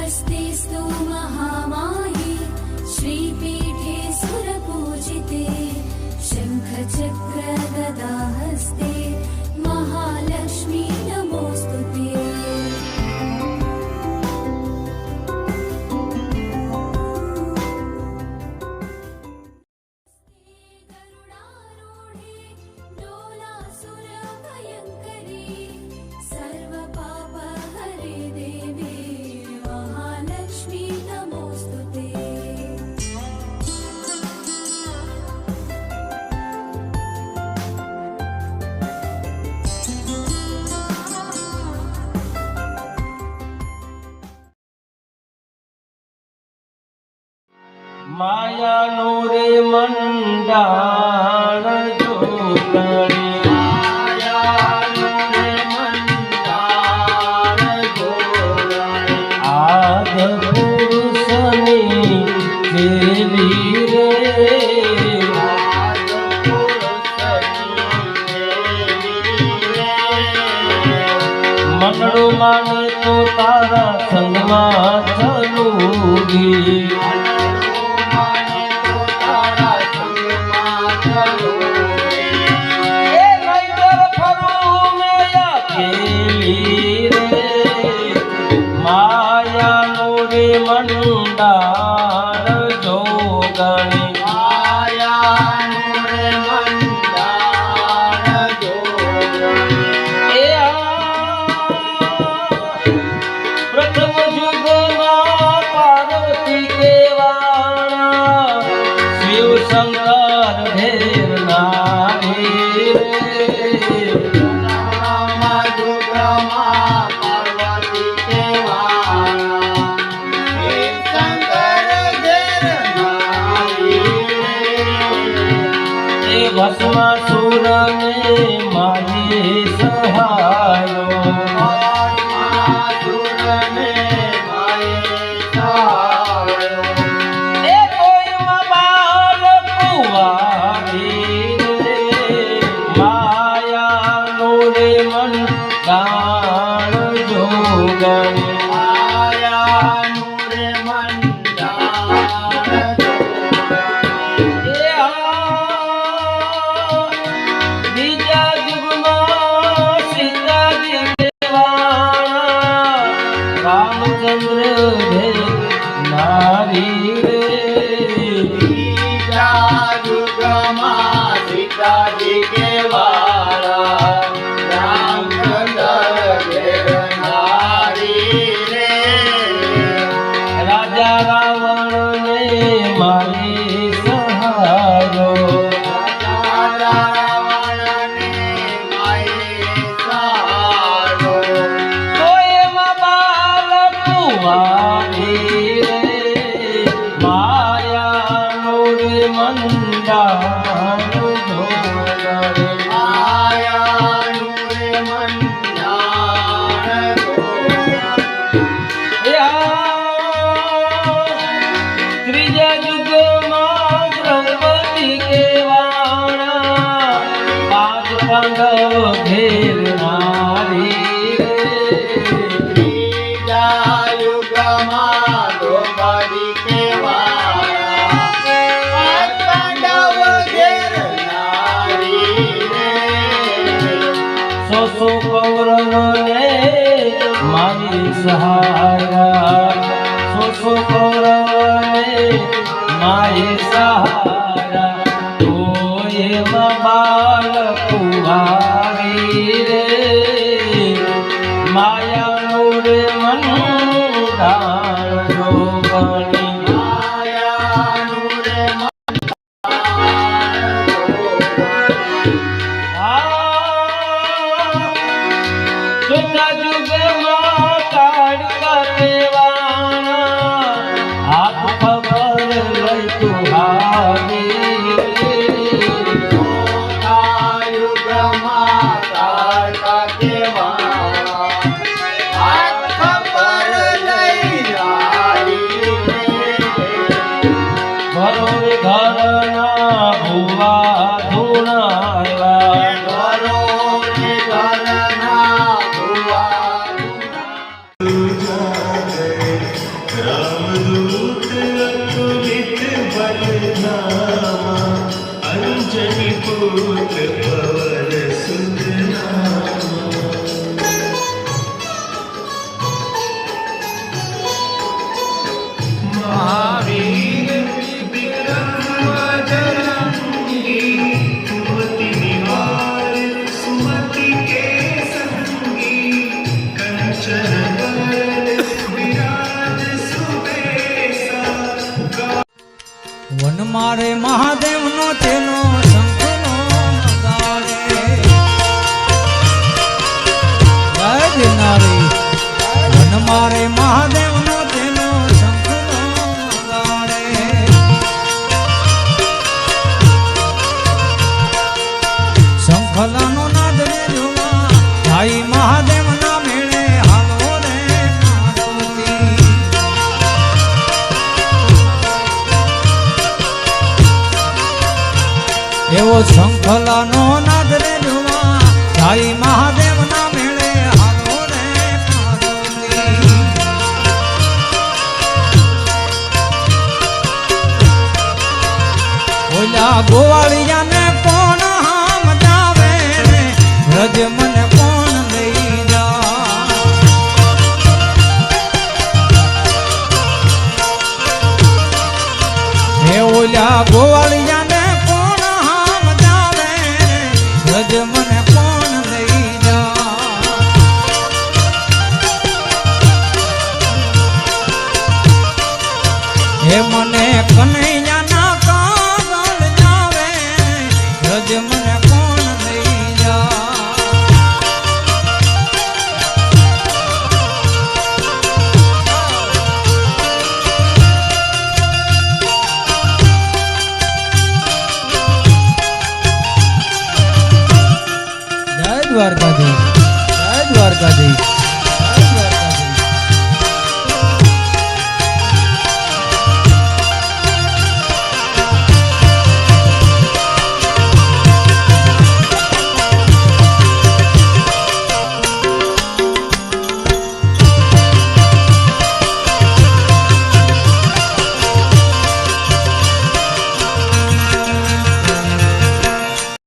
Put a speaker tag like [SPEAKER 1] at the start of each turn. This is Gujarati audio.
[SPEAKER 1] स्वस्तिस्तु महामाये श्रीपीठे सुरपूजिते शङ्खचक्र गदाहस्ते महालक्ष्मी नमोऽस्तुते।
[SPEAKER 2] માયાનો રે મંડાણ જોગણી, માયાનો રે મંડાણ જોગણી, આદ પુરુષની દેવી રે, આદ પુરુષની દેવી રે, મંડળો માને તો તારા સંગમાં ચલુગી, મંડાણ જોગણી, માયાનો રે મંડાણ જોગણી, પ્રથમ યુગમાં પાર્વતી કેવાણા શિવ શંકર ભેર નારી રે, ભસ્માસુરને મારી સહાયો, ભસ્માસુરને મારી સહાયો, એ કોઈમાં બાલ કુંવારી રે, માયાનો રે મંડાણ જોગણી, માયાનો રે મંડાણ રામચંદ્ર ભે નારી રે, બીજા યુગમાં સીતાજી કેવાળા રામચંદ્ર ભે નારી રે, રાજા રાવણને મારી સહારો, રાજા રાવણને મારી સહારો, માયાનો રે મંડાણ જોગણી, માયાનો રે મંડાણ જોગણી, ત્રીજા યુગમાં દ્રૌપદી કેવાણા પાંચ પાંડવ ઘેર નારી રે, ત્રીજા યુગમાં દ્રૌપદી કેવાણા પાંચ પાંડવ ઘેર નારી રે, સો કૌરવને મારી સહારા, સો કૌરવને મારી સહારા, તો એમાં બાલ કુંવારી રે, માયાનો રે મંડાણ જોગણી, માયાનો રે ચોથા યુગમાં કાળકા કેવાણા હાથ ખબર લઈ તું હારી, ચોથા યુગમાં કાળકા કેવાણા હાથ ખબર લઈ
[SPEAKER 3] रामदूत अतुलित बलधामा अंजनी पुत्र पवन सुत नामा। महावीर विक्रम बजरंगी कुमति निवार सुमति के संगी कंचन बरन विराज सुबेसा।
[SPEAKER 4] વન મારે મહાદેવ નો તેનો શંખનો નગાડે જય ગિરનારી વન મારે મહાદેવ નો તેનો શંખનો નગાડે શંખલાનો નાદ રે જોવા ભાઈ મહાદેવ ના મેળે હાલો રે મારુતિ એવો શંખલાનો નાદ રે જોવા ભાઈ મહાદેવ ના મેળે હાલો રે પાર્વતી ઓલા ગોવાળિયાને કોણ હામ જાવે રજ મને કોણ લઈ જા હે ઓલા ગોવાળિયાને કોણ હામ જાવે રજ મને કોણ લઈ જા હે મને કનૈયાના કાગળ જાવે રજ મને કોણ લઈ જા જય દ્વારકાધીશ જય દ્વારકાધીશ